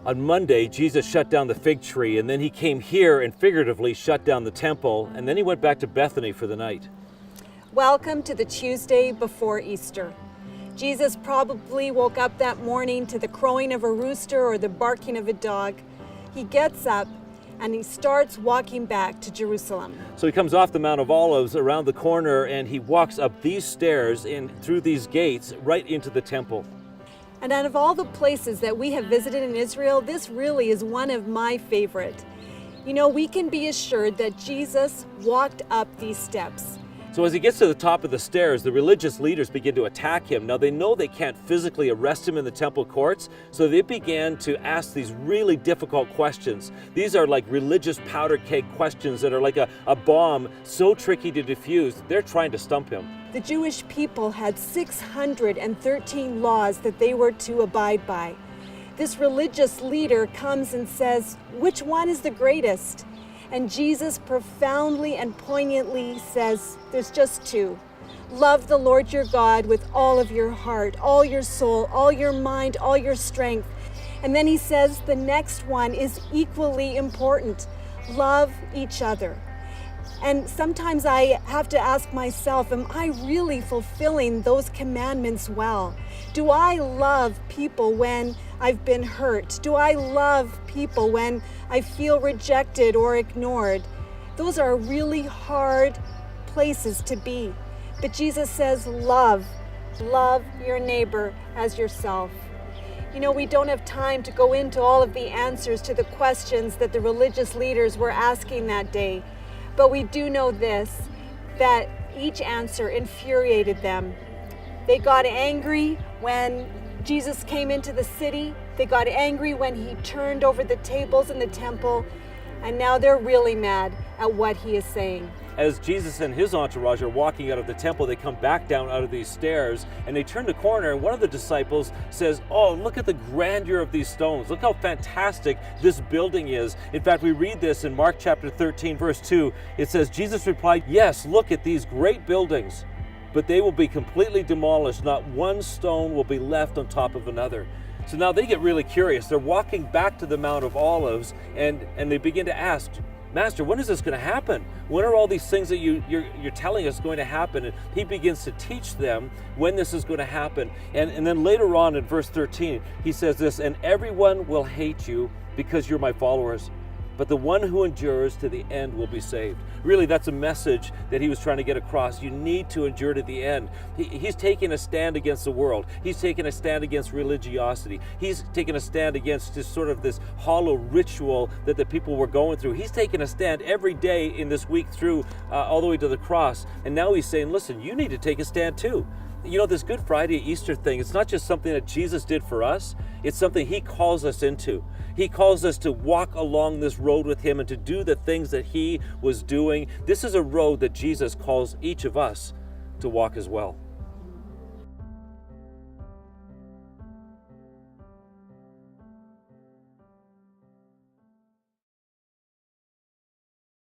On Monday, Jesus shut down the fig tree, and then he came here and figuratively shut down the temple, and then he went back to Bethany for the night. Welcome to the Tuesday before Easter. Jesus probably woke up that morning to the crowing of a rooster or the barking of a dog. He gets up and he starts walking back to Jerusalem. So he comes off the Mount of Olives around the corner, and he walks up these stairs and through these gates right into the temple. And out of all the places that we have visited in Israel, this really is one of my favorite. You know, we can be assured that Jesus walked up these steps. So as he gets to the top of the stairs, the religious leaders begin to attack him. Now they know they can't physically arrest him in the temple courts, so they began to ask these really difficult questions. These are like religious powder keg questions that are like a bomb, so tricky to defuse. They're trying to stump him. The Jewish people had 613 laws that they were to abide by. This religious leader comes and says, which one is the greatest? And Jesus profoundly and poignantly says, there's just two. Love the Lord your God with all of your heart, all your soul, all your mind, all your strength. And then he says the next one is equally important. Love each other. And sometimes I have to ask myself, am I really fulfilling those commandments well? Do I love people when I've been hurt? Do I love people when I feel rejected or ignored? Those are really hard places to be. But Jesus says, love your neighbor as yourself. You know, we don't have time to go into all of the answers to the questions that the religious leaders were asking that day. But we do know this, that each answer infuriated them. They got angry when Jesus came into the city. They got angry when he turned over the tables in the temple. And now they're really mad at what he is saying. As Jesus and his entourage are walking out of the temple, they come back down out of these stairs and they turn the corner, and one of the disciples says, oh, look at the grandeur of these stones. Look how fantastic this building is. In fact, we read this in Mark chapter 13, verse 2. It says, Jesus replied, yes, look at these great buildings, but they will be completely demolished. Not one stone will be left on top of another. So now they get really curious. They're walking back to the Mount of Olives, and they begin to ask, Master, when is this going to happen? When are all these things that you're telling us going to happen? And he begins to teach them when this is going to happen. And then later on in verse 13, he says this, and everyone will hate you because you're my followers, but the one who endures to the end will be saved. Really, that's a message that he was trying to get across. You need to endure to the end. He's taking a stand against the world. He's taking a stand against religiosity. He's taking a stand against just sort of this hollow ritual that the people were going through. He's taking a stand every day in this week through all the way to the cross. And now he's saying, listen, you need to take a stand too. You know, this Good Friday, Easter thing, it's not just something that Jesus did for us. It's something he calls us into. He calls us to walk along this road with him and to do the things that he was doing. This is a road that Jesus calls each of us to walk as well.